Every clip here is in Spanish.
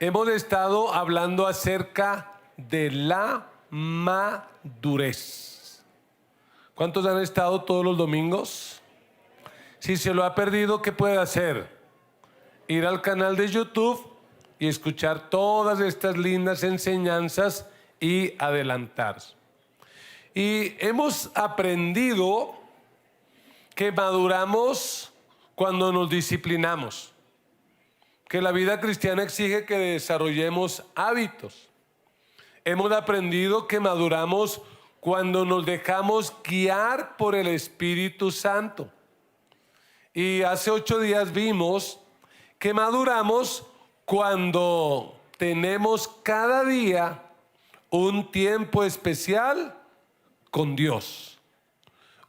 Hemos estado hablando acerca de la madurez. ¿Cuántos han estado todos los domingos? Si se lo ha perdido, ¿qué puede hacer? Ir al canal de YouTube y escuchar todas estas lindas enseñanzas y adelantarse. Y hemos aprendido que maduramos cuando nos disciplinamos, que la vida cristiana exige que desarrollemos hábitos. Hemos aprendido que maduramos cuando nos dejamos guiar por el Espíritu Santo. Y hace 8 días vimos que maduramos cuando tenemos cada día un tiempo especial con Dios.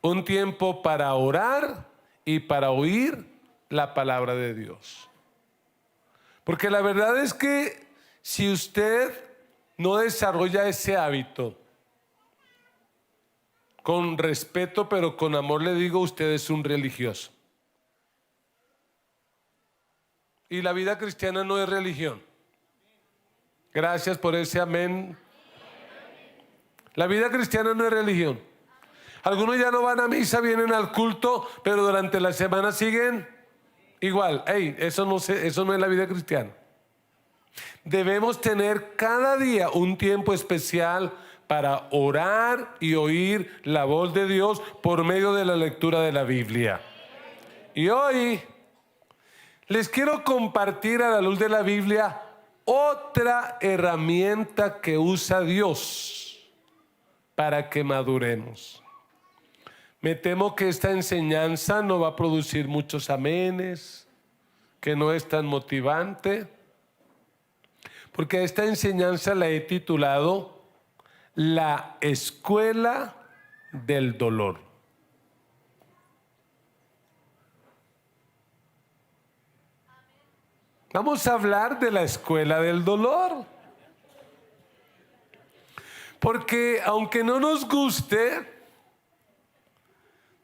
Un tiempo para orar y para oír la palabra de Dios. Porque la verdad es que si usted no desarrolla ese hábito, con respeto pero con amor le digo, usted es un religioso. Y la vida cristiana no es religión. Gracias por ese amén. La vida cristiana no es religión. Algunos ya no van a misa, vienen al culto, pero durante la semana siguen igual. Eso no es la vida cristiana. Debemos tener cada día un tiempo especial para orar y oír la voz de Dios por medio de la lectura de la Biblia. Y hoy les quiero compartir a la luz de la Biblia otra herramienta que usa Dios para que maduremos. Me temo que esta enseñanza no va a producir muchos amenes, que no es tan motivante, porque a esta enseñanza la he titulado La Escuela del Dolor. Vamos a hablar de la escuela del dolor. Porque aunque no nos guste,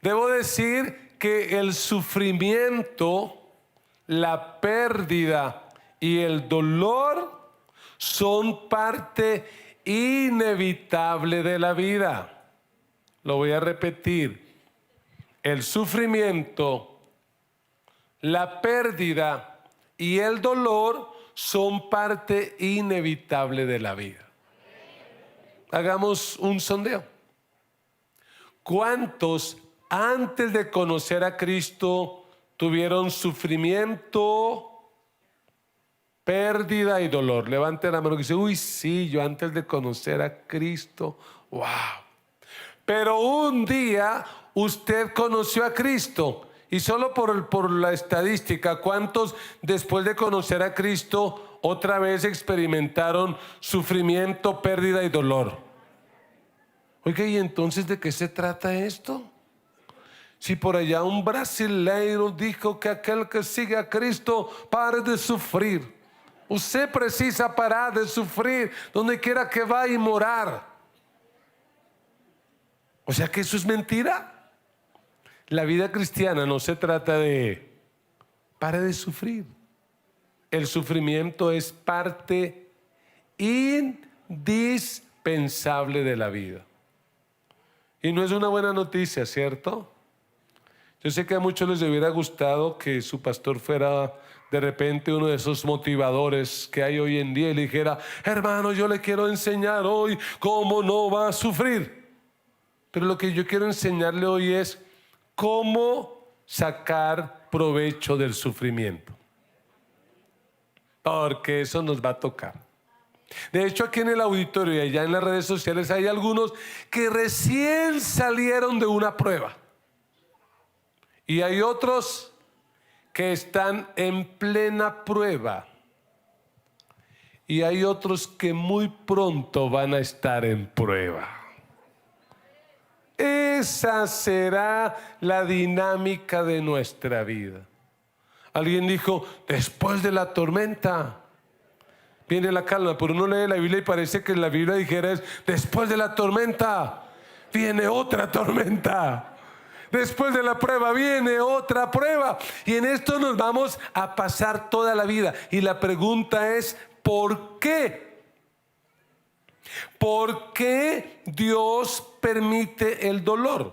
debo decir que el sufrimiento, la pérdida y el dolor son parte inevitable de la vida. Lo voy a repetir. El sufrimiento, la pérdida y el dolor son parte inevitable de la vida. Hagamos un sondeo. ¿Cuántos antes de conocer a Cristo tuvieron sufrimiento, pérdida y dolor? Levante la mano y dice, uy, sí, yo antes de conocer a Cristo, wow. Pero un día usted conoció a Cristo. Y solo por la estadística, ¿cuántos después de conocer a Cristo otra vez experimentaron sufrimiento, pérdida y dolor? Oiga, ¿y entonces de qué se trata esto? Si por allá un brasileiro dijo que aquel que sigue a Cristo pare de sufrir. Usted precisa parar de sufrir donde quiera que vaya y morar. O sea que eso es mentira. La vida cristiana no se trata de pare de sufrir. El sufrimiento es parte indispensable de la vida. Y no es una buena noticia, ¿cierto? Yo sé que a muchos les hubiera gustado que su pastor fuera de repente uno de esos motivadores que hay hoy en día y le dijera, hermano, yo le quiero enseñar hoy cómo no va a sufrir. Pero lo que yo quiero enseñarle hoy es cómo sacar provecho del sufrimiento. Porque eso nos va a tocar. De hecho, aquí en el auditorio y allá en las redes sociales hay algunos que recién salieron de una prueba. Y hay otros que están en plena prueba. Y hay otros que muy pronto van a estar en prueba. Esa será la dinámica de nuestra vida. Alguien dijo, después de la tormenta viene la calma, pero uno lee la Biblia y parece que la Biblia dijera es, después de la tormenta viene otra tormenta. Después de la prueba viene otra prueba. Y en esto nos vamos a pasar toda la vida. Y la pregunta es, ¿por qué? ¿Por qué Dios permite el dolor?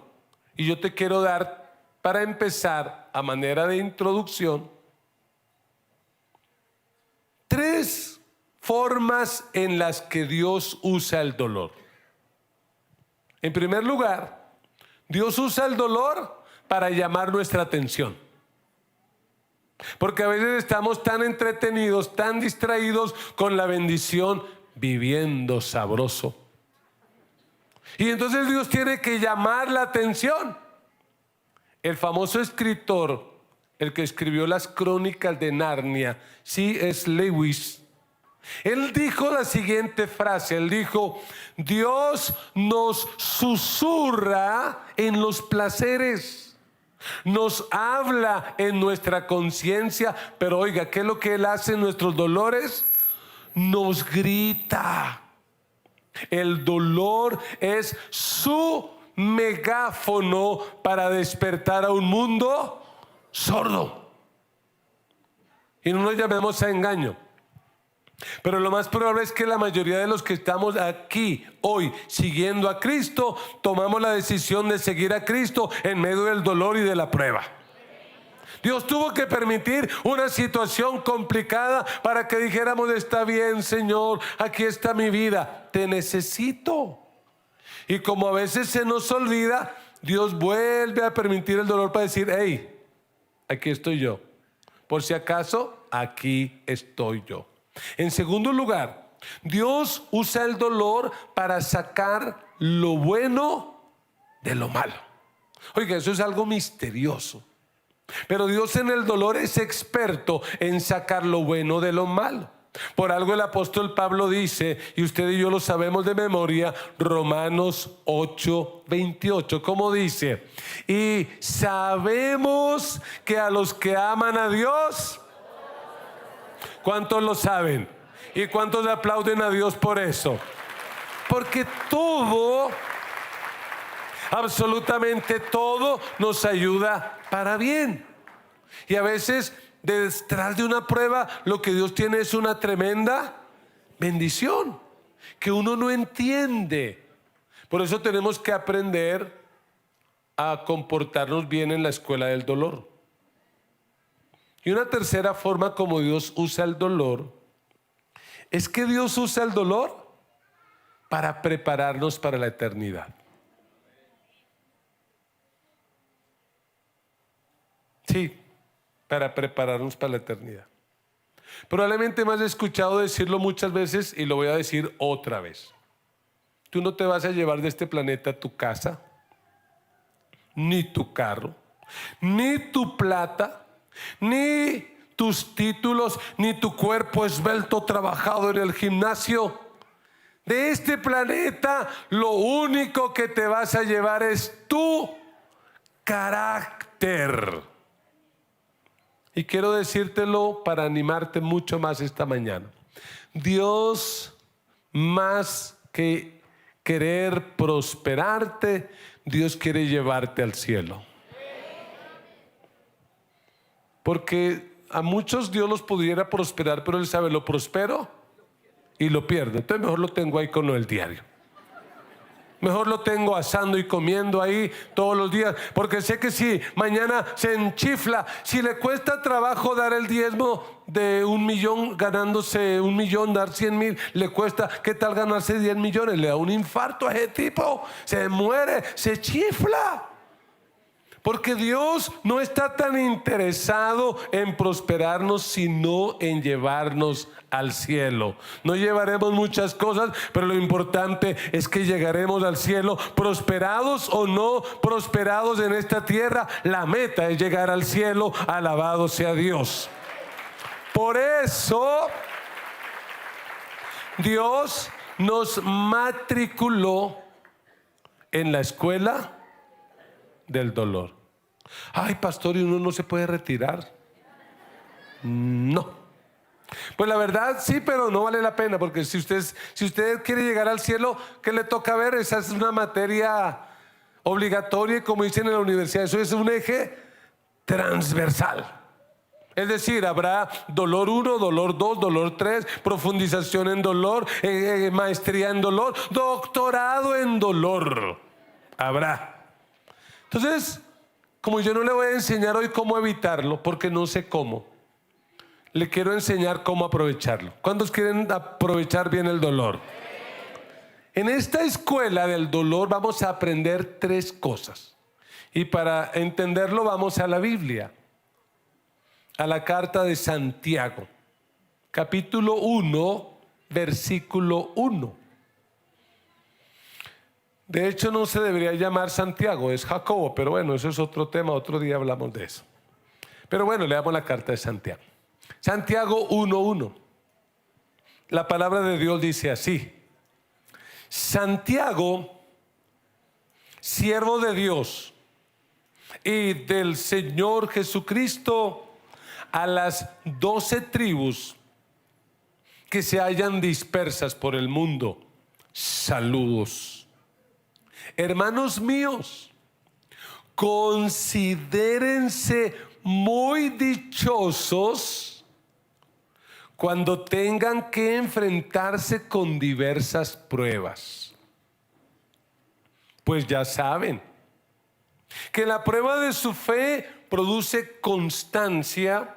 Y yo te quiero dar, para empezar, a manera de introducción, 3 formas en las que Dios usa el dolor. En primer lugar, Dios usa el dolor para llamar nuestra atención. Porque a veces estamos tan entretenidos, tan distraídos con la bendición, viviendo sabroso. Y entonces Dios tiene que llamar la atención. El famoso escritor, el que escribió las Crónicas de Narnia, C.S. Lewis, él dijo la siguiente frase, él dijo: Dios nos susurra en los placeres, nos habla en nuestra conciencia, pero oiga, ¿qué es lo que Él hace en nuestros dolores? Nos grita. El dolor es su megáfono para despertar a un mundo sordo. Y no nos llamemos a engaño. Pero lo más probable es que la mayoría de los que estamos aquí hoy siguiendo a Cristo, tomamos la decisión de seguir a Cristo en medio del dolor y de la prueba. Dios tuvo que permitir una situación complicada para que dijéramos: está bien, Señor, aquí está mi vida, te necesito. Y como a veces se nos olvida, Dios vuelve a permitir el dolor para decir: hey, aquí estoy yo. Por si acaso, aquí estoy yo. En segundo lugar, Dios usa el dolor para sacar lo bueno de lo malo. Oiga, eso es algo misterioso. Pero Dios en el dolor es experto en sacar lo bueno de lo malo. Por algo el apóstol Pablo dice, y usted y yo lo sabemos de memoria, Romanos 8:28, como dice: y sabemos que a los que aman a Dios, ¿cuántos lo saben? ¿Y cuántos le aplauden a Dios por eso? Porque todo, absolutamente todo, nos ayuda para bien. Y a veces detrás de una prueba lo que Dios tiene es una tremenda bendición que uno no entiende. Por eso tenemos que aprender a comportarnos bien en la escuela del dolor. Y una tercera forma como Dios usa el dolor es que Dios usa el dolor para prepararnos para la eternidad. Sí, para prepararnos para la eternidad. Probablemente me has escuchado decirlo muchas veces y lo voy a decir otra vez. Tú no te vas a llevar de este planeta tu casa, ni tu carro, ni tu plata, ni tus títulos, ni tu cuerpo esbelto trabajado en el gimnasio. De este planeta lo único que te vas a llevar es tu carácter. Y quiero decírtelo para animarte mucho más esta mañana. Dios, más que querer prosperarte, Dios quiere llevarte al cielo. Porque a muchos Dios los pudiera prosperar, pero Él sabe, lo prospero y lo pierdo. Entonces mejor lo tengo ahí con lo del diario. Mejor lo tengo asando y comiendo ahí todos los días, porque sé que si mañana se enchifla, si le cuesta trabajo dar el diezmo de 1 millón, ganándose 1 millón, dar 100,000, le cuesta, ¿qué tal ganarse 10 millones? Le da un infarto a ese tipo, se muere, se chifla. Porque Dios no está tan interesado en prosperarnos, sino en llevarnos al cielo. No llevaremos muchas cosas, pero lo importante es que llegaremos al cielo, prosperados o no prosperados en esta tierra. La meta es llegar al cielo, alabado sea Dios. Por eso Dios nos matriculó en la escuela del dolor. Ay, pastor, ¿y uno no se puede retirar? No. Pues la verdad sí, pero no vale la pena, porque si usted quiere llegar al cielo, ¿qué le toca ver? Esa es una materia obligatoria, como dicen en la universidad, eso es un eje transversal. Es decir, habrá dolor 1, dolor 2, dolor 3, profundización en dolor, maestría en dolor, doctorado en dolor. Habrá. Entonces, como yo no le voy a enseñar hoy cómo evitarlo, porque no sé cómo, le quiero enseñar cómo aprovecharlo. ¿Cuántos quieren aprovechar bien el dolor? En esta escuela del dolor vamos a aprender 3 cosas. Y para entenderlo vamos a la Biblia, a la carta de Santiago, capítulo 1, versículo 1. De hecho no se debería llamar Santiago, es Jacobo, pero bueno, eso es otro tema, otro día hablamos de eso. Pero bueno, leamos la carta de Santiago. Santiago 1:1. La palabra de Dios dice así: Santiago, siervo de Dios y del Señor Jesucristo, a las 12 tribus que se hallan dispersas por el mundo, saludos. Hermanos míos, considérense muy dichosos cuando tengan que enfrentarse con diversas pruebas. Pues ya saben que la prueba de su fe produce constancia,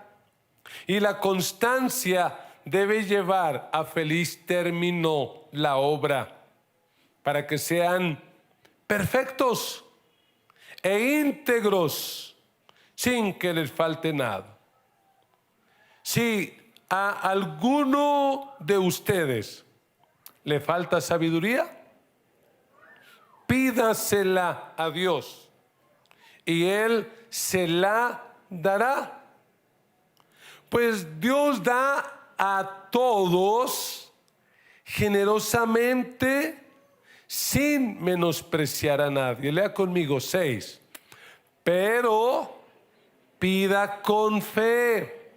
y la constancia debe llevar a feliz término la obra, para que sean perfectos e íntegros, sin que les falte nada. Si a alguno de ustedes le falta sabiduría, pídasela a Dios y Él se la dará. Pues Dios da a todos generosamente, sin menospreciar a nadie. Lea conmigo 6. Pero pida con fe,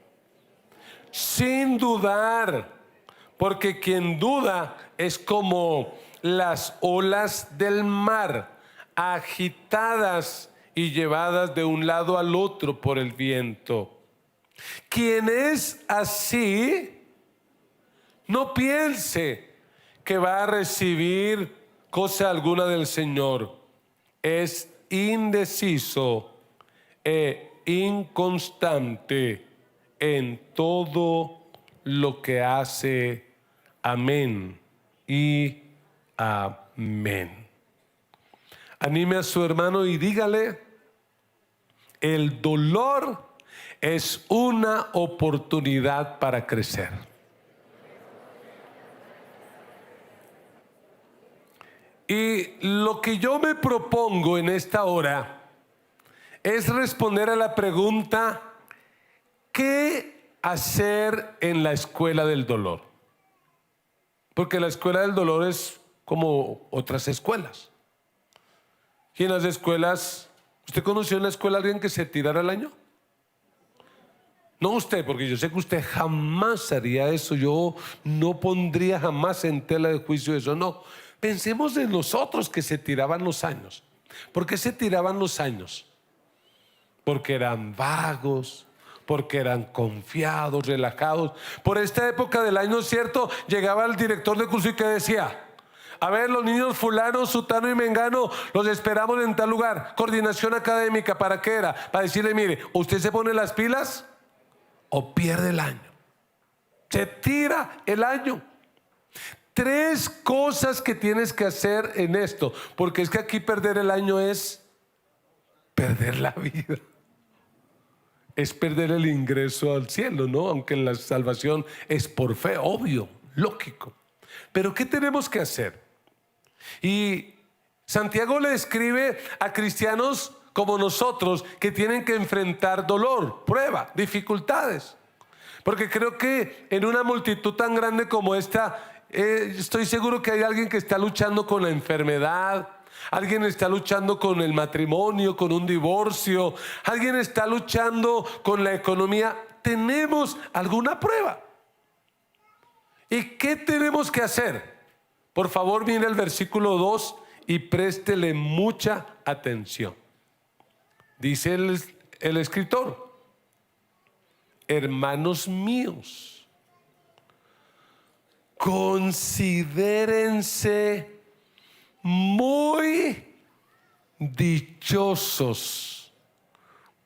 sin dudar, porque quien duda es como las olas del mar, agitadas y llevadas de un lado al otro por el viento. Quien es así, no piense que va a recibir cosa alguna del Señor. Es indeciso e inconstante en todo lo que hace. Amén y amén. Anime a su hermano y dígale: el dolor es una oportunidad para crecer. Y lo que yo me propongo en esta hora es responder a la pregunta: ¿qué hacer en la escuela del dolor? Porque la escuela del dolor es como otras escuelas. Y en las escuelas, ¿usted conoció en la escuela a alguien que se tirara el año? No usted, porque yo sé que usted jamás haría eso. Yo no pondría jamás en tela de juicio eso, no. Pensemos en nosotros que se tiraban los años. ¿Por qué se tiraban los años? Porque eran vagos, porque eran confiados, relajados. Por esta época del año, ¿cierto? Llegaba el director de curso y ¿qué decía? A ver, los niños fulano, sutano y mengano, los esperamos en tal lugar. Coordinación académica, ¿para qué era? Para decirle: mire, usted se pone las pilas o pierde el año. Se tira el año. 3 cosas que tienes que hacer en esto, porque es que aquí perder el año es perder la vida, es perder el ingreso al cielo, ¿no? Aunque la salvación es por fe, obvio, lógico. Pero ¿qué tenemos que hacer? Y Santiago le escribe a cristianos como nosotros que tienen que enfrentar dolor, prueba, dificultades. Porque creo que en una multitud tan grande como esta, estoy seguro que hay alguien que está luchando con la enfermedad, alguien está luchando con el matrimonio, con un divorcio, alguien está luchando con la economía. Tenemos alguna prueba. ¿Y qué tenemos que hacer? Por favor, mire el versículo 2 y préstele mucha atención. Dice el escritor: hermanos míos, considérense muy dichosos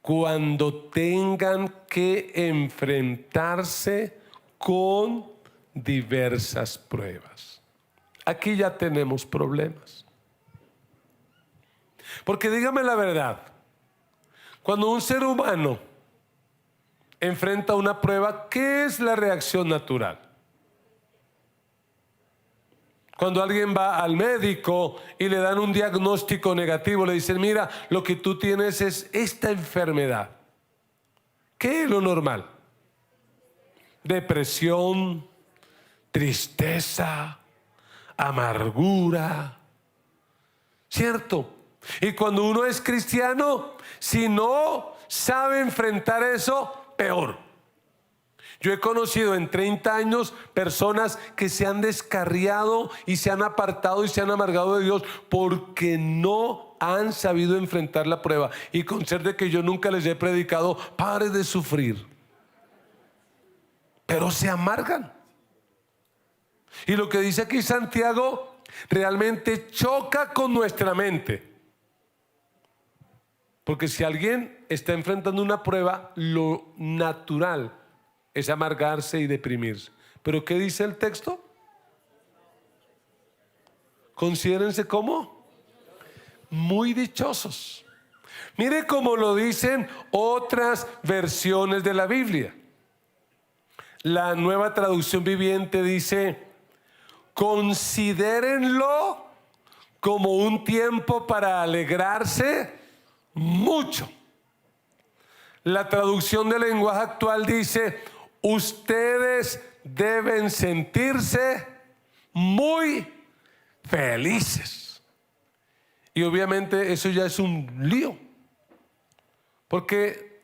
cuando tengan que enfrentarse con diversas pruebas. Aquí ya tenemos problemas. Porque dígame la verdad, cuando un ser humano enfrenta una prueba, ¿qué es la reacción natural? Cuando alguien va al médico y le dan un diagnóstico negativo, le dicen, mira, lo que tú tienes es esta enfermedad. ¿Qué es lo normal? Depresión, tristeza, amargura, ¿cierto? Y cuando uno es cristiano, si no sabe enfrentar eso, peor. Yo he conocido en 30 años personas que se han descarriado y se han apartado y se han amargado de Dios porque no han sabido enfrentar la prueba. Y con ser de que yo nunca les he predicado, pare de sufrir. Pero se amargan. Y lo que dice aquí Santiago realmente choca con nuestra mente. Porque si alguien está enfrentando una prueba, lo natural es amargarse y deprimirse. ¿Pero qué dice el texto? Considérense como muy dichosos. Mire cómo lo dicen otras versiones de la Biblia. La Nueva Traducción Viviente dice, considérenlo como un tiempo para alegrarse mucho. La traducción del lenguaje actual dice, ustedes deben sentirse muy felices. Y obviamente eso ya es un lío. Porque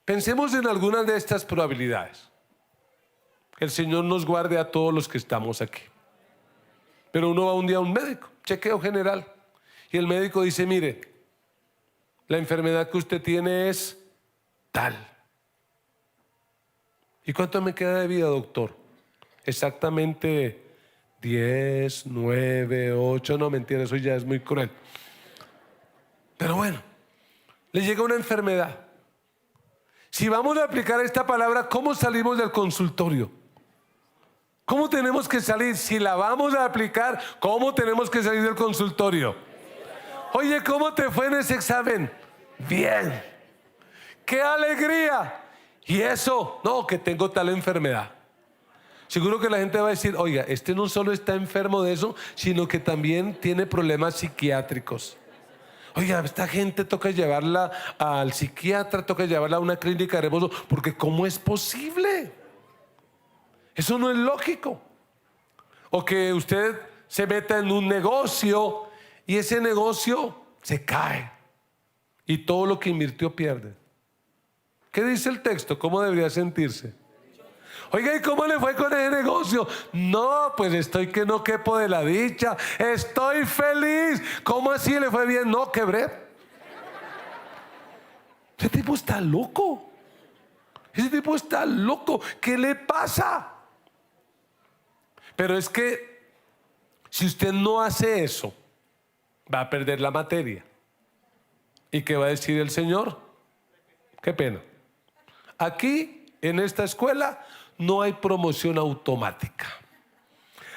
pensemos en algunas de estas probabilidades. Que el Señor nos guarde a todos los que estamos aquí. Pero uno va un día a un médico, chequeo general. Y el médico dice, mire, la enfermedad que usted tiene es tal. ¿Y cuánto me queda de vida, doctor? Exactamente 10, 9, 8, no mentira, eso ya es muy cruel. Pero bueno, le llega una enfermedad. Si vamos a aplicar esta palabra, ¿cómo salimos del consultorio? ¿Cómo tenemos que salir? Si la vamos a aplicar, ¿cómo tenemos que salir del consultorio? Oye, ¿cómo te fue en ese examen? Bien. ¡Qué alegría! Y eso, no, que tengo tal enfermedad. Seguro que la gente va a decir, oiga, este no solo está enfermo de eso, sino que también tiene problemas psiquiátricos. Oiga, esta gente toca llevarla al psiquiatra, toca llevarla a una clínica de reposo, porque ¿cómo es posible? Eso no es lógico. O que usted se meta en un negocio y ese negocio se cae y todo lo que invirtió pierde. ¿Qué dice el texto? ¿Cómo debería sentirse? Oiga, ¿y cómo le fue con ese negocio? No, pues estoy que no quepo de la dicha. Estoy feliz. ¿Cómo así le fue bien? No, quebré. Ese tipo está loco. Ese tipo está loco. ¿Qué le pasa? Pero es que si usted no hace eso, va a perder la materia. ¿Y qué va a decir el Señor? Qué pena. Aquí, en esta escuela, no hay promoción automática.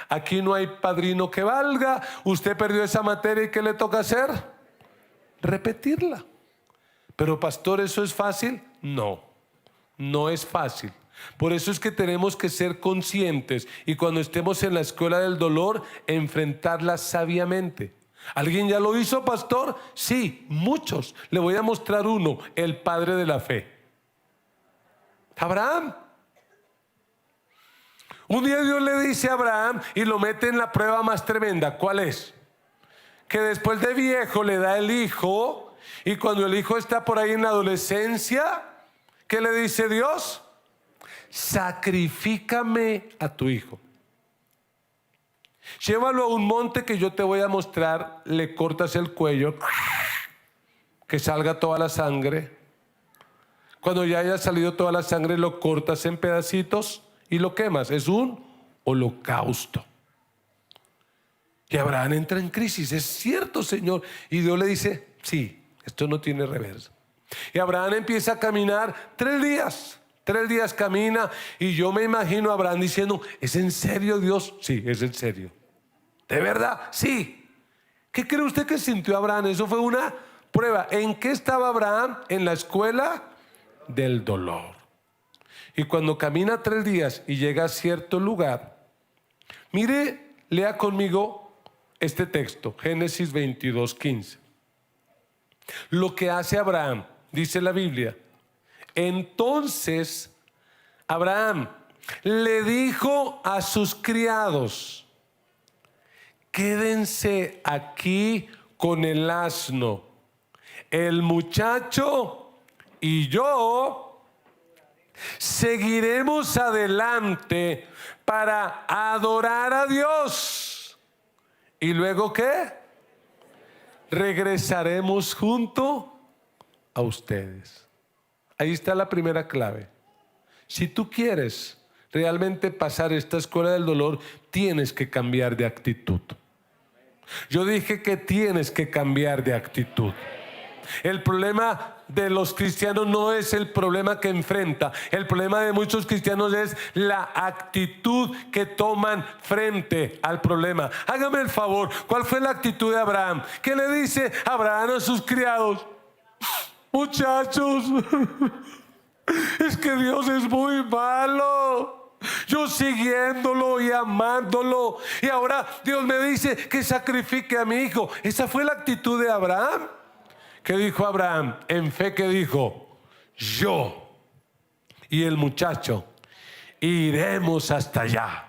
Aquí no hay padrino que valga. Usted perdió esa materia y ¿qué le toca hacer? Repetirla. Pero pastor, ¿eso es fácil? No, no es fácil. Por eso es que tenemos que ser conscientes y cuando estemos en la escuela del dolor, enfrentarla sabiamente. ¿Alguien ya lo hizo, pastor? Sí, muchos. Le voy a mostrar uno, el padre de la fe. Abraham. Un día Dios le dice a Abraham y lo mete en la prueba más tremenda. ¿Cuál es? Que después de viejo le da el hijo y cuando el hijo está por ahí en la adolescencia, ¿qué le dice Dios? Sacrifícame a tu hijo. Llévalo a un monte que yo te voy a mostrar, le cortas el cuello, que salga toda la sangre. Cuando ya haya salido toda la sangre, lo cortas en pedacitos y lo quemas. Es un holocausto. Y Abraham entra en crisis. Es cierto, Señor. Y Dios le dice, sí, esto no tiene reversa. Y Abraham empieza a caminar 3 días. 3 días camina. Y yo me imagino a Abraham diciendo, ¿es en serio, Dios? Sí, es en serio. ¿De verdad? Sí. ¿Qué cree usted que sintió Abraham? Eso fue una prueba. ¿En qué estaba Abraham? En la escuela del dolor. Y cuando camina 3 días y llega a cierto lugar, mire, lea conmigo este texto, Génesis 22:15. Lo que hace Abraham, dice la Biblia. Entonces Abraham le dijo a sus criados, quédense aquí con el asno, el muchacho y yo seguiremos adelante para adorar a Dios. ¿Y luego qué? Regresaremos junto a ustedes. Ahí está la primera clave. Si tú quieres realmente pasar esta escuela del dolor, tienes que cambiar de actitud. Yo dije que tienes que cambiar de actitud. El problema de los cristianos no es el problema que enfrenta. El problema de muchos cristianos es la actitud que toman frente al problema. Hágame el favor, ¿cuál fue la actitud de Abraham? ¿Qué le dice Abraham a sus criados? Muchachos, es que Dios es muy malo. Yo siguiéndolo y amándolo, y ahora Dios me dice que sacrifique a mi hijo. Esa fue la actitud de Abraham. ¿Qué dijo Abraham? En fe, ¿qué dijo? Yo y el muchacho iremos hasta allá,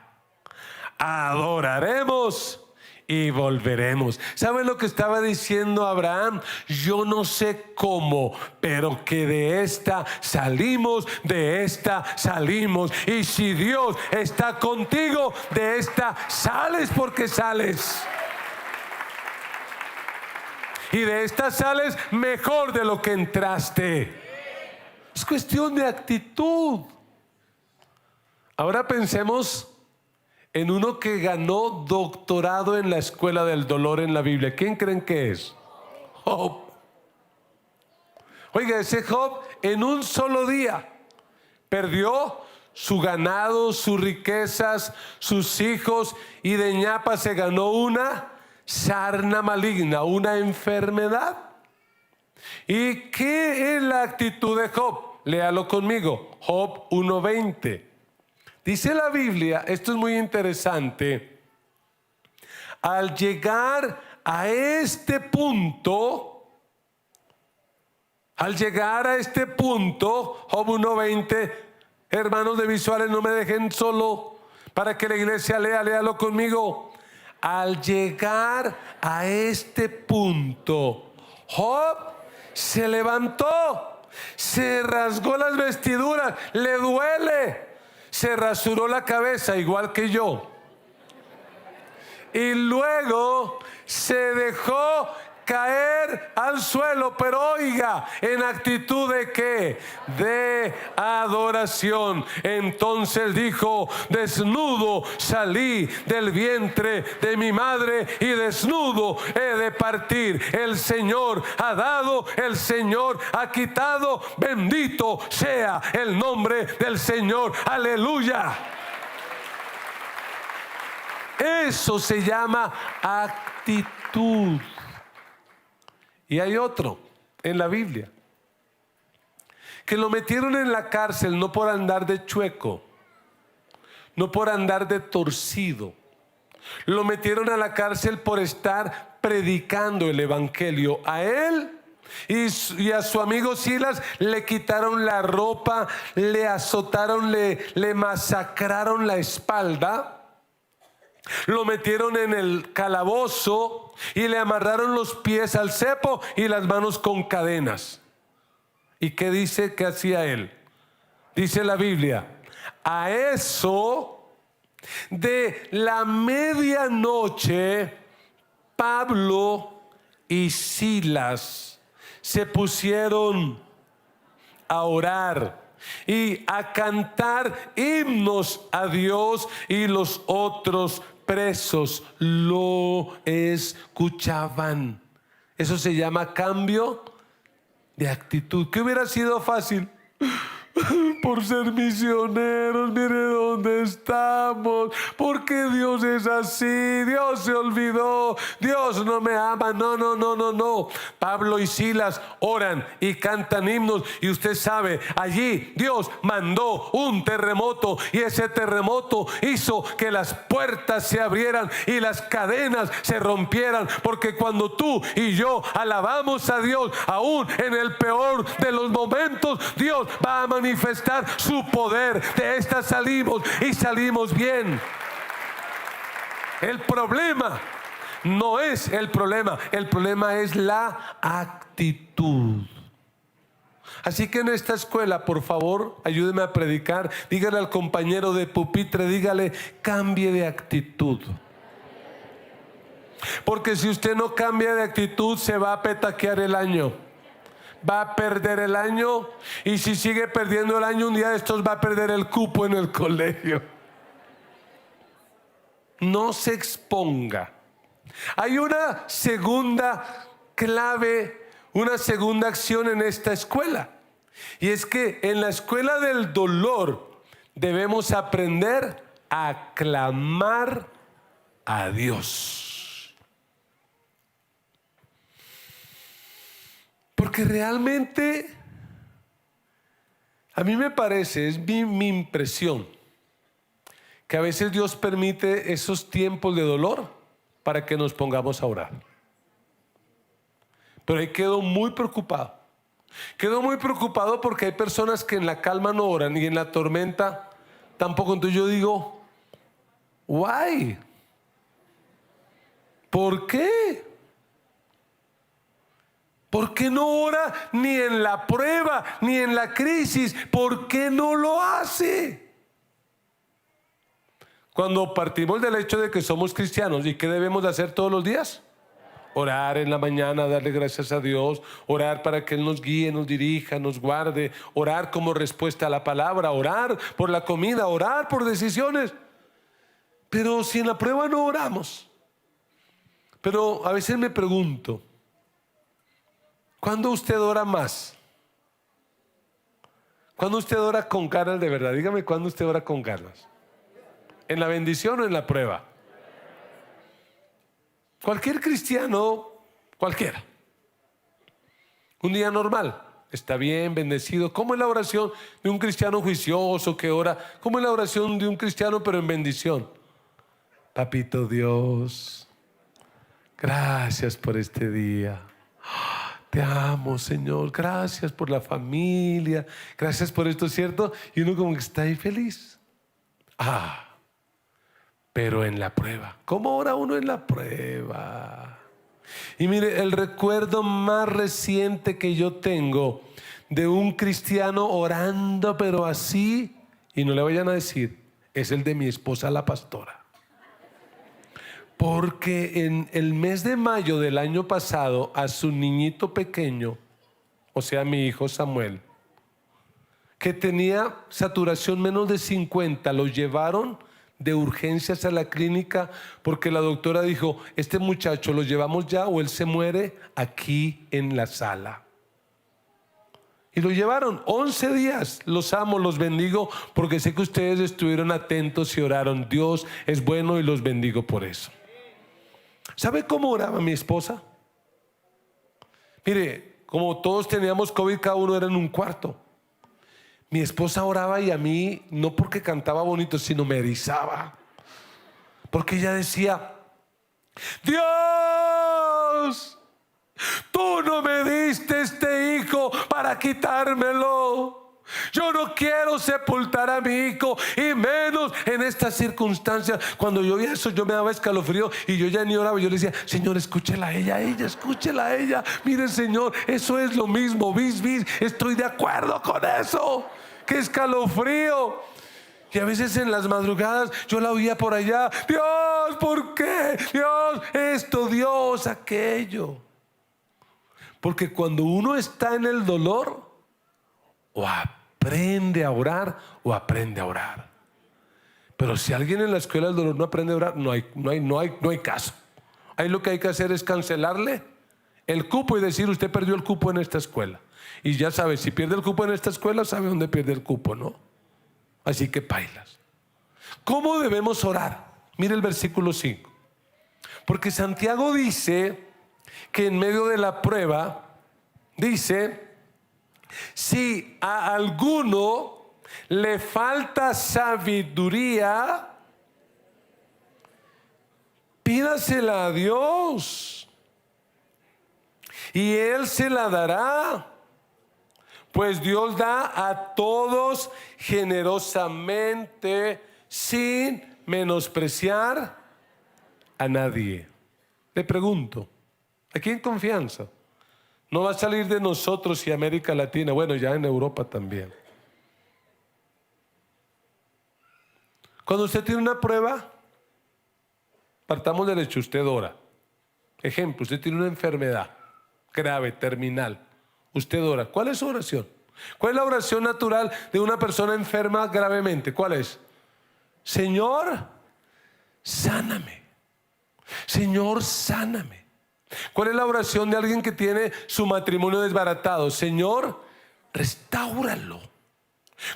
adoraremos y volveremos. ¿Saben lo que estaba diciendo Abraham? Yo no sé cómo, pero que de esta salimos, de esta salimos. Y si Dios está contigo, de esta sales porque sales. Y de esta sales mejor de lo que entraste. Es cuestión de actitud. Ahora pensemos en uno que ganó doctorado en la escuela del dolor en la Biblia. ¿Quién creen que es? Job. Oiga, ese Job en un solo día perdió su ganado, sus riquezas, sus hijos, y de ñapa se ganó una sarna maligna, una enfermedad. ¿Y qué es la actitud de Job? Léalo conmigo, Job 1:20. Dice la Biblia, esto es muy interesante, al llegar a este punto, Job 1:20, hermanos de visuales, no me dejen solo para que la iglesia lea, léalo conmigo. Al llegar a este punto, Job se levantó, se rasgó las vestiduras, le duele, se rasuró la cabeza igual que yo, y luego se dejó caer al suelo, pero oiga, en actitud de ¿qué? De adoración. Entonces dijo, desnudo salí del vientre de mi madre y desnudo he de partir. El Señor ha dado, el Señor ha quitado, bendito sea el nombre del Señor. Aleluya. Eso se llama actitud. Y hay otro en la Biblia que lo metieron en la cárcel no por andar de chueco, no por andar de torcido. Lo metieron a la cárcel por estar predicando el evangelio. A él y a su amigo Silas le quitaron la ropa, le azotaron, le masacraron la espalda. Lo metieron en el calabozo y le amarraron los pies al cepo y las manos con cadenas. ¿Y qué dice que hacía él? Dice la Biblia, a eso de la medianoche, Pablo y Silas se pusieron a orar y a cantar himnos a Dios, y los otros presos lo escuchaban. Eso se llama cambio de actitud. ¿Qué hubiera sido fácil? Por ser misioneros, mire dónde estamos. Porque Dios es así. Dios se olvidó. Dios no me ama. No. Pablo y Silas oran y cantan himnos. Y usted sabe, allí Dios mandó un terremoto. Y ese terremoto hizo que las puertas se abrieran y las cadenas se rompieran. Porque cuando tú y yo alabamos a Dios, aún en el peor de los momentos, Dios va a manifestar su poder. De esta salimos y salimos bien. El problema no es el problema es la actitud. Así que en esta escuela, por favor, ayúdeme a predicar. Dígale al compañero de pupitre, dígale, cambie de actitud. Porque si usted no cambia de actitud, se va a petaquear el año. Va a perder el año, y si sigue perdiendo el año, un día de estos va a perder el cupo en el colegio. No se exponga. Hay una segunda clave, una segunda acción en esta escuela, y es que en la escuela del dolor debemos aprender a clamar a Dios. Porque realmente, a mí me parece, es mi impresión, que a veces Dios permite esos tiempos de dolor para que nos pongamos a orar. Pero ahí quedo muy preocupado. Quedo muy preocupado porque hay personas que en la calma no oran y en la tormenta tampoco. Entonces yo digo, ¿why? ¿Por qué? ¿Por qué no ora ni en la prueba, ni en la crisis? ¿Por qué no lo hace? Cuando partimos del hecho de que somos cristianos, ¿y qué debemos de hacer todos los días? Orar en la mañana, darle gracias a Dios, orar para que Él nos guíe, nos dirija, nos guarde, orar como respuesta a la palabra, orar por la comida, orar por decisiones. Pero si en la prueba no oramos. Pero a veces me pregunto, ¿cuándo usted ora más? ¿Cuándo usted ora con ganas de verdad? Dígame, ¿cuándo usted ora con ganas? ¿En la bendición o en la prueba? Cualquier cristiano, cualquiera. Un día normal, está bien, bendecido. ¿Cómo es la oración de un cristiano juicioso que ora? ¿Cómo es la oración de un cristiano pero en bendición? Papito Dios, gracias por este día. Te amo, Señor, gracias por la familia, gracias por esto, ¿cierto? Y uno como que está ahí feliz. Pero en la prueba, ¿cómo ora uno en la prueba? Y mire, el recuerdo más reciente que yo tengo de un cristiano orando, pero así, y no le vayan a decir, es el de mi esposa la pastora. Porque en el mes de mayo del año pasado, a su niñito pequeño, o sea, mi hijo Samuel, que tenía saturación menos de 50, lo llevaron de urgencias a la clínica porque la doctora dijo, este muchacho lo llevamos ya o él se muere aquí en la sala. Y lo llevaron 11 días. Los amo, los bendigo porque sé que ustedes estuvieron atentos y oraron. Dios es bueno y los bendigo por eso. ¿Sabe cómo oraba mi esposa? Mire, como todos teníamos COVID, cada uno era en un cuarto. Mi esposa oraba y a mí, no porque cantaba bonito, sino me erizaba. Porque ella decía, Dios, tú no me diste este hijo para quitármelo. Yo no quiero sepultar a mi hijo, y menos en estas circunstancias. Cuando yo oía eso, yo me daba escalofrío y yo ya ni oraba. Yo le decía, Señor, escúchela a ella, escúchela a ella. Mire, Señor, eso es lo mismo, estoy de acuerdo con eso. ¡Qué escalofrío! Y a veces en las madrugadas yo la oía por allá, Dios, ¿por qué? Dios, esto, Dios, aquello. Porque cuando uno está en el dolor, O aprende a orar o aprende a orar. Pero si alguien en la escuela del dolor no aprende a orar, no hay caso. Ahí lo que hay que hacer es cancelarle el cupo y decir: usted perdió el cupo en esta escuela. Y ya sabe, si pierde el cupo en esta escuela, sabe dónde pierde el cupo, ¿no? Así que pailas. ¿Cómo debemos orar? Mire el versículo 5. Porque Santiago dice que en medio de la prueba, dice: si a alguno le falta sabiduría, pídasela a Dios y Él se la dará, pues Dios da a todos generosamente, sin menospreciar a nadie. Le pregunto, aquí en confianza, no va a salir de nosotros y América Latina, bueno, ya en Europa también. Cuando usted tiene una prueba, partamos del hecho, usted ora. Ejemplo, usted tiene una enfermedad grave, terminal. Usted ora. ¿Cuál es su oración? ¿Cuál es la oración natural de una persona enferma gravemente? ¿Cuál es? Señor, sáname. Señor, sáname. ¿Cuál es la oración de alguien que tiene su matrimonio desbaratado? Señor, restáuralo.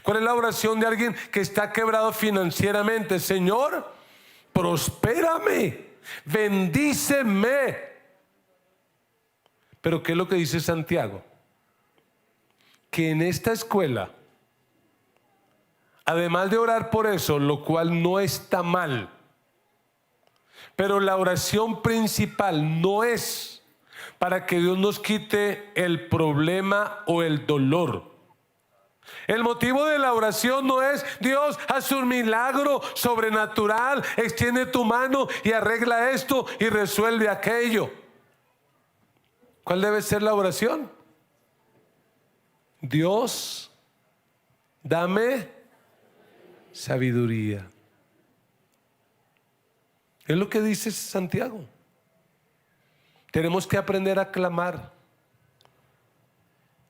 ¿Cuál es la oración de alguien que está quebrado financieramente? Señor, prospérame, bendíceme. Pero ¿qué es lo que dice Santiago? Que en esta escuela, además de orar por eso, lo cual no está mal, pero la oración principal no es para que Dios nos quite el problema o el dolor. El motivo de la oración no es: Dios, haz un milagro sobrenatural, extiende tu mano y arregla esto y resuelve aquello. ¿Cuál debe ser la oración? Dios, dame sabiduría. Es lo que dice Santiago. Tenemos que aprender a clamar.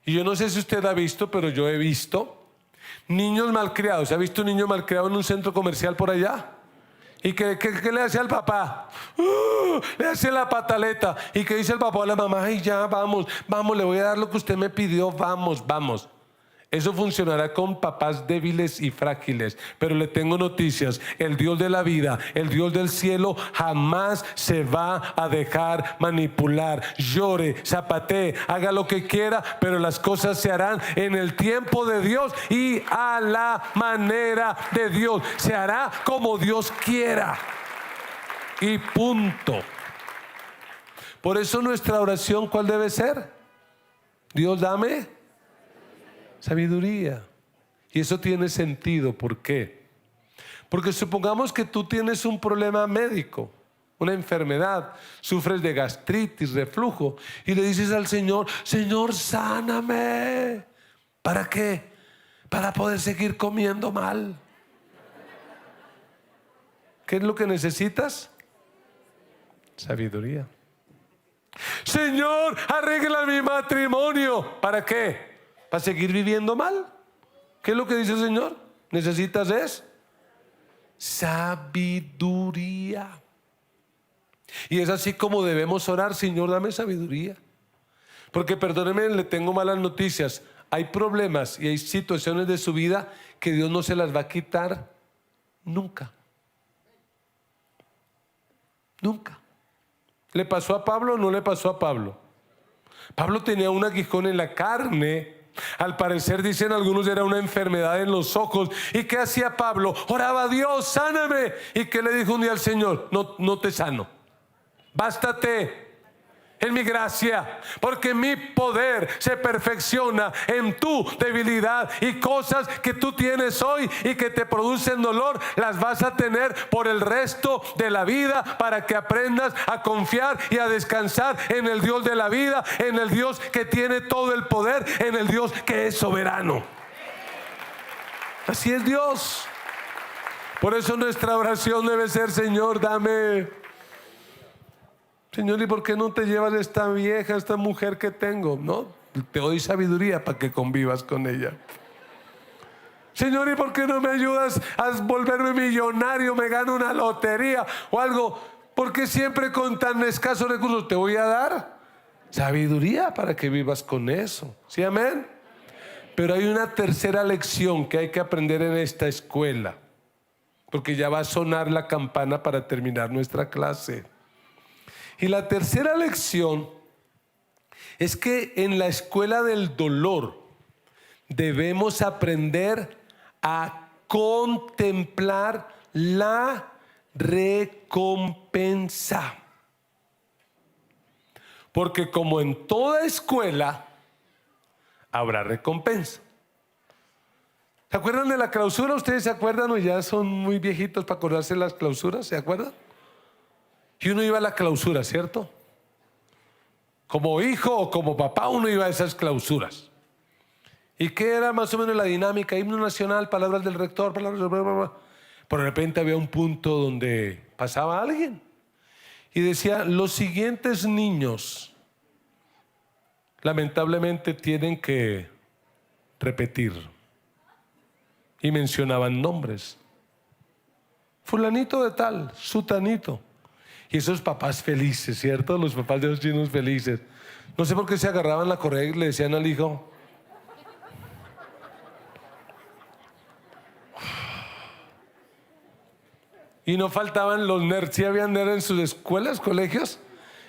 Y yo no sé si usted ha visto, pero yo he visto niños malcriados. ¿Ha visto un niño malcriado en un centro comercial por allá? ¿Y qué le hace al papá? Le hace la pataleta. ¿Y qué dice el papá a la mamá? Ay, ya, vamos, le voy a dar lo que usted me pidió, vamos. Eso funcionará con papás débiles y frágiles. Pero le tengo noticias: el Dios de la vida, el Dios del cielo, jamás se va a dejar manipular. Llore, zapatee, haga lo que quiera, pero las cosas se harán en el tiempo de Dios y a la manera de Dios. Se hará como Dios quiera. Y punto. Por eso nuestra oración, ¿cuál debe ser? Dios, dame sabiduría. Y eso tiene sentido. ¿Por qué? Porque supongamos que tú tienes un problema médico, una enfermedad, sufres de gastritis, reflujo, y le dices al Señor: Señor, sáname. ¿Para qué? Para poder seguir comiendo mal. ¿Qué es lo que necesitas? Sabiduría. Señor, arregla mi matrimonio. ¿Para qué? ¿Para seguir viviendo mal? ¿Qué es lo que dice el Señor? Necesitas es sabiduría. Y es así como debemos orar: Señor, dame sabiduría. Porque perdóneme, le tengo malas noticias. Hay problemas y hay situaciones de su vida que Dios no se las va a quitar nunca. Nunca. ¿Le pasó a Pablo o no le pasó a Pablo? Pablo tenía un aguijón en la carne. Al parecer, dicen algunos, era una enfermedad en los ojos. ¿Y qué hacía Pablo? Oraba a Dios: sáname. ¿Y qué le dijo un día al Señor? No te sano. Bástate en mi gracia, porque mi poder se perfecciona en tu debilidad. Y cosas que tú tienes hoy y que te producen dolor, las vas a tener por el resto de la vida, para que aprendas a confiar y a descansar en el Dios de la vida, en el Dios que tiene todo el poder, en el Dios que es soberano. Así es Dios. Por eso nuestra oración debe ser: Señor, dame. Señor, ¿y por qué no te llevas esta vieja, esta mujer que tengo? No, te doy sabiduría para que convivas con ella. Señor, ¿y por qué no me ayudas a volverme millonario? Me gano una lotería o algo. ¿Por qué siempre con tan escasos recursos? Te voy a dar sabiduría para que vivas con eso. ¿Sí, amén? Pero hay una tercera lección que hay que aprender en esta escuela, porque ya va a sonar la campana para terminar nuestra clase. Y la tercera lección es que en la escuela del dolor debemos aprender a contemplar la recompensa. Porque como en toda escuela habrá recompensa. ¿Se acuerdan de la clausura? ¿Ustedes se acuerdan o ya son muy viejitos para acordarse de las clausuras? ¿Se acuerdan? Y uno iba a la clausura, ¿cierto? Como hijo o como papá uno iba a esas clausuras. ¿Y qué era más o menos la dinámica? Himno nacional, palabras del rector, palabras del... Por de repente había un punto donde pasaba alguien y decía: los siguientes niños lamentablemente tienen que repetir. Y mencionaban nombres. Fulanito de tal, sutanito. Y esos papás felices, ¿cierto? Los papás de los chinos felices. No sé por qué se agarraban la correa y le decían al hijo: y no faltaban los nerds. ¿Sí habían nerds en sus escuelas, colegios?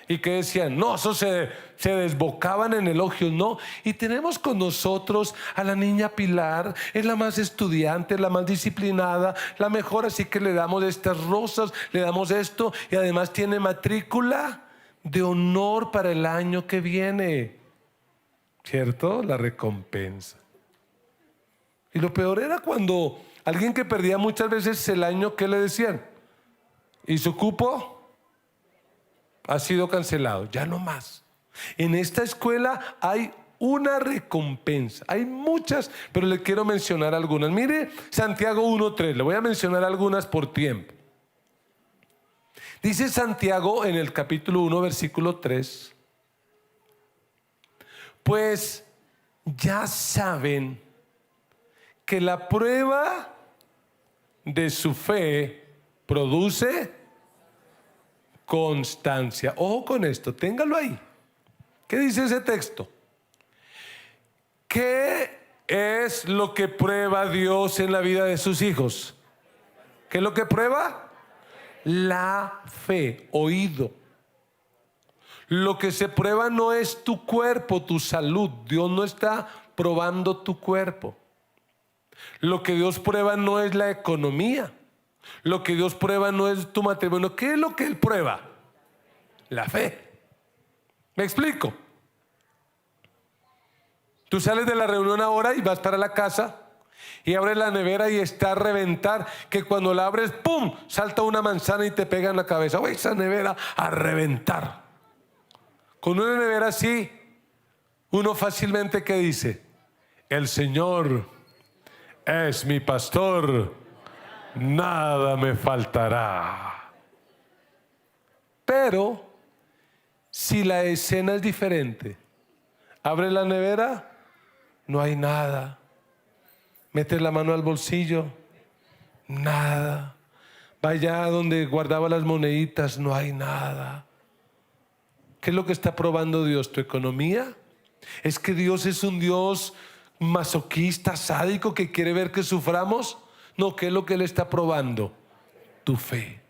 Y que decían, no, eso se desbocaban en elogios, ¿no? Y tenemos con nosotros a la niña Pilar, es la más estudiante, la más disciplinada, la mejor, así que le damos estas rosas, le damos esto, y además tiene matrícula de honor para el año que viene. ¿Cierto? La recompensa. Y lo peor era cuando alguien que perdía muchas veces el año, ¿qué le decían? Y su cupo ha sido cancelado, ya no más. En esta escuela hay una recompensa, hay muchas, pero le quiero mencionar algunas. Mire Santiago 1:3, le voy a mencionar algunas por tiempo. Dice Santiago en el capítulo 1, versículo 3: pues ya saben que la prueba de su fe produce constancia. Ojo con esto, téngalo ahí. ¿Qué dice ese texto? ¿Qué es lo que prueba Dios en la vida de sus hijos? ¿Qué es lo que prueba? La fe, oído. Lo que se prueba no es tu cuerpo, tu salud. Dios no está probando tu cuerpo. Lo que Dios prueba no es la economía. Lo que Dios prueba no es tu matrimonio. ¿Qué es lo que Él prueba? La fe. ¿Me explico? Tú sales de la reunión ahora y vas para la casa y abres la nevera y está a reventar, que cuando la abres, ¡pum!, salta una manzana y te pega en la cabeza. ¡Oh, esa nevera a reventar! Con una nevera así, uno fácilmente, ¿qué dice? El Señor es mi pastor, nada me faltará. Pero si la escena es diferente, abre la nevera, no hay nada. Metes la mano al bolsillo, nada. Vaya donde guardaba las moneditas, no hay nada. ¿Qué es lo que está probando Dios? ¿Tu economía? ¿Es que Dios es un Dios masoquista, sádico, que quiere ver que suframos? No, ¿qué es lo que Él está probando? Tu fe.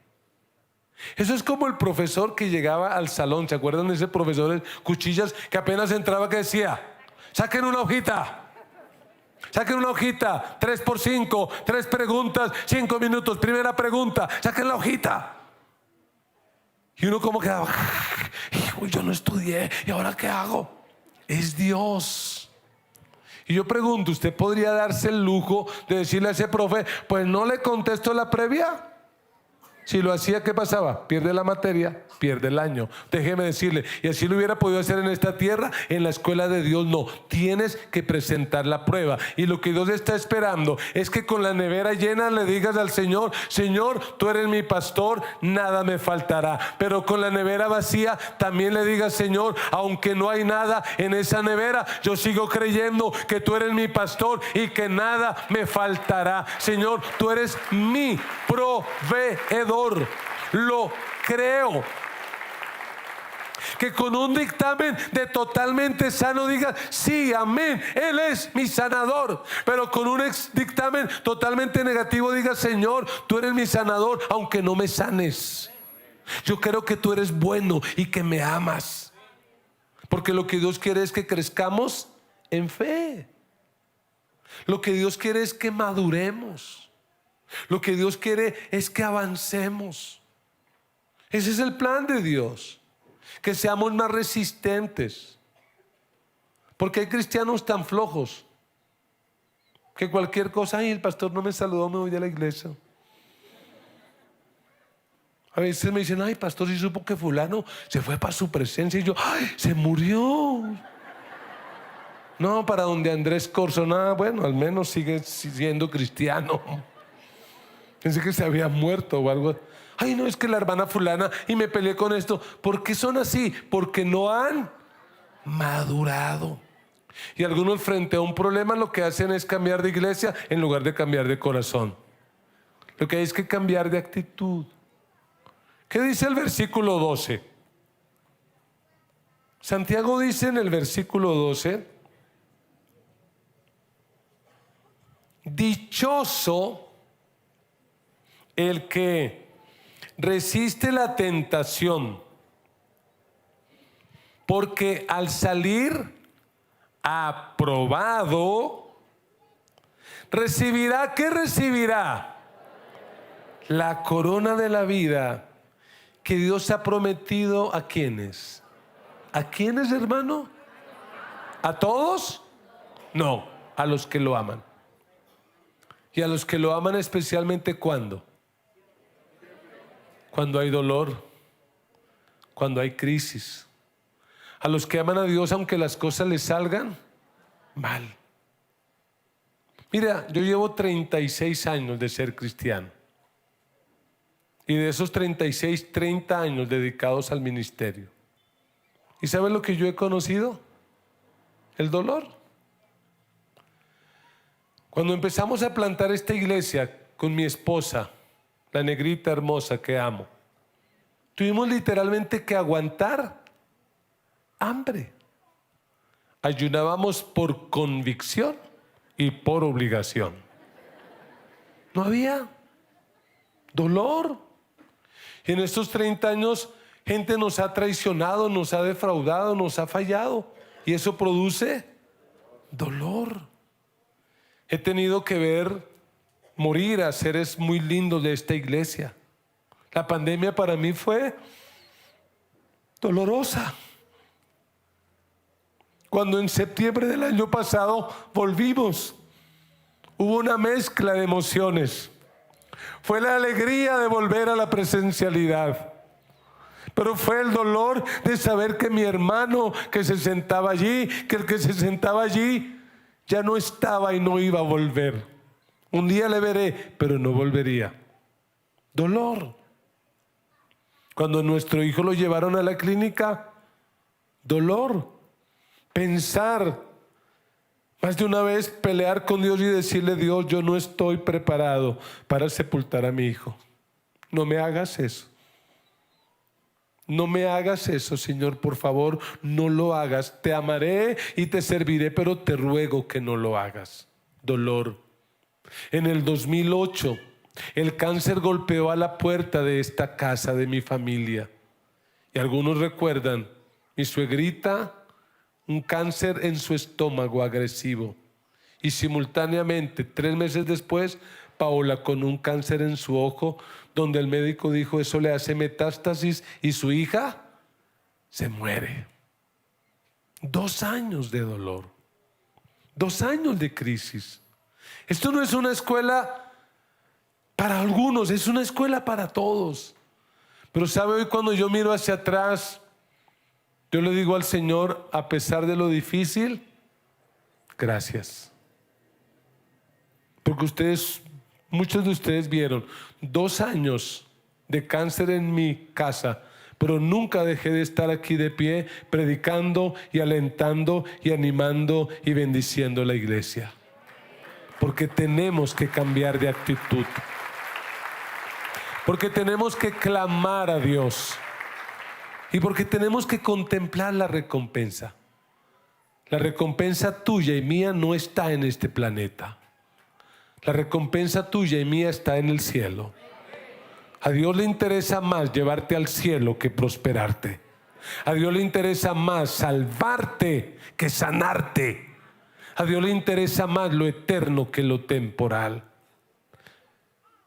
Eso es como el profesor que llegaba al salón. ¿Se acuerdan de ese profesor de cuchillas que apenas entraba, que decía: saquen una hojita, saquen una hojita, 3x5, 3 preguntas, 5 minutos, primera pregunta, saquen la hojita? Y uno como quedaba: hijo, yo no estudié, ¿y ahora qué hago? Es Dios. Y yo pregunto, ¿usted podría darse el lujo de decirle a ese profe: pues no le contesto la previa? Si lo hacía, ¿qué pasaba? Pierde la materia, pierde el año. Déjeme decirle, y así lo hubiera podido hacer en esta tierra, en la escuela de Dios no. Tienes que presentar la prueba. Y lo que Dios está esperando es que con la nevera llena le digas al Señor: Señor, tú eres mi pastor, nada me faltará. Pero con la nevera vacía también le digas: Señor, aunque no hay nada en esa nevera, yo sigo creyendo que tú eres mi pastor y que nada me faltará. Señor, tú eres mi proveedor. Lo creo. Que con un dictamen de totalmente sano digas: sí, amén, Él es mi sanador. Pero con un dictamen totalmente negativo digas: Señor, tú eres mi sanador, aunque no me sanes. Yo creo que tú eres bueno y que me amas. Porque lo que Dios quiere es que crezcamos en fe. Lo que Dios quiere es que maduremos. Lo que Dios quiere es que avancemos. Ese es el plan de Dios. Que seamos más resistentes. Porque hay cristianos tan flojos que cualquier cosa: ay, el pastor no me saludó, me voy de la iglesia. A veces me dicen: ay, pastor, si supo que fulano se fue para su presencia. Y yo: ay, se murió. No, para donde Andrés Corso, nada, bueno, al menos sigue siendo cristiano. Pensé que se había muerto o algo. Ay, no, es que la hermana fulana, y me peleé con esto. ¿Por qué son así? Porque no han madurado. Y algunos, frente a un problema, lo que hacen es cambiar de iglesia en lugar de cambiar de corazón. Lo que hay es que cambiar de actitud. ¿Qué dice el versículo 12? Santiago dice en el versículo 12: dichoso el que resiste la tentación, porque al salir aprobado, recibirá. ¿Qué recibirá? La corona de la vida que Dios ha prometido. ¿A quiénes? ¿A quiénes, hermano? ¿A todos? No, a los que lo aman. Y a los que lo aman especialmente, ¿cuándo? Cuando hay dolor, cuando hay crisis. A los que aman a Dios aunque las cosas les salgan mal. Mira, yo llevo 36 años de ser cristiano. Y de esos 36, 30 años dedicados al ministerio. ¿Y sabes lo que yo he conocido? El dolor. Cuando empezamos a plantar esta iglesia con mi esposa, la negrita hermosa que amo, tuvimos literalmente que aguantar hambre. Ayunábamos por convicción y por obligación. No había dolor. Y en estos 30 años gente nos ha traicionado, nos ha defraudado, nos ha fallado. Y eso produce dolor. He tenido que ver morir a seres muy lindos de esta iglesia. La pandemia para mí fue dolorosa. Cuando en septiembre del año pasado volvimos, hubo una mezcla de emociones. Fue la alegría de volver a la presencialidad, pero fue el dolor de saber que mi hermano que se sentaba allí, que el que se sentaba allí ya no estaba y no iba a volver. Un día le veré, pero no volvería. Dolor. Cuando nuestro hijo lo llevaron a la clínica, dolor. Pensar, más de una vez pelear con Dios y decirle: Dios, yo no estoy preparado para sepultar a mi hijo. No me hagas eso. No me hagas eso, Señor, por favor, no lo hagas. Te amaré y te serviré, pero te ruego que no lo hagas. Dolor. En el 2008, el cáncer golpeó a la puerta de esta casa de mi familia. Y algunos recuerdan, mi suegrita, un cáncer en su estómago agresivo. Y simultáneamente, 3 meses después, Paola con un cáncer en su ojo, donde el médico dijo: eso le hace metástasis y su hija se muere. 2 años de dolor, 2 años de crisis. Esto no es una escuela Para algunos es una escuela para todos. Pero sabe, hoy cuando yo miro hacia atrás, yo le digo al Señor, a pesar de lo difícil, gracias. Porque muchos de ustedes vieron 2 años de cáncer en mi casa, pero nunca dejé de estar aquí de pie, predicando y alentando y animando y bendiciendo la iglesia. Porque tenemos que cambiar de actitud. Porque tenemos que clamar a Dios. Y porque tenemos que contemplar la recompensa. La recompensa tuya y mía no está en este planeta. La recompensa tuya y mía está en el cielo. A Dios le interesa más llevarte al cielo que prosperarte. A Dios le interesa más salvarte que sanarte. A Dios le interesa más lo eterno que lo temporal.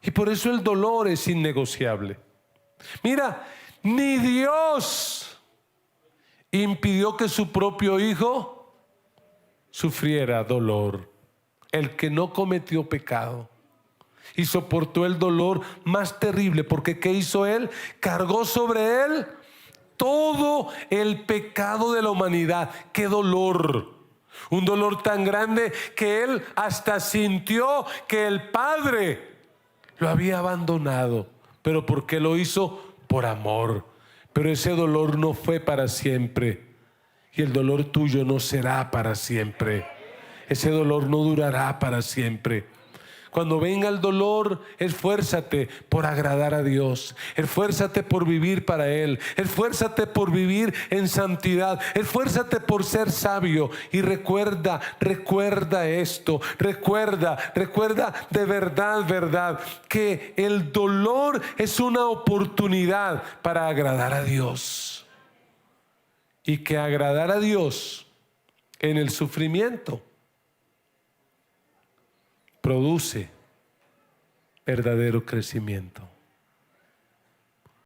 Y por eso el dolor es innegociable. Mira, ni Dios impidió que su propio Hijo sufriera dolor. El que no cometió pecado y soportó el dolor más terrible, porque ¿qué hizo Él? Cargó sobre Él todo el pecado de la humanidad. ¡Qué dolor! Un dolor tan grande que Él hasta sintió que el Padre lo había abandonado. ¿Pero por qué lo hizo? Por amor. Pero ese dolor no fue para siempre. Y el dolor tuyo no será para siempre. Ese dolor no durará para siempre. Cuando venga el dolor, esfuérzate por agradar a Dios. Esfuérzate por vivir para Él. Esfuérzate por vivir en santidad. Esfuérzate por ser sabio. Y recuerda esto. Recuerda de verdad, que el dolor es una oportunidad para agradar a Dios. Y que agradar a Dios en el sufrimiento produce verdadero crecimiento.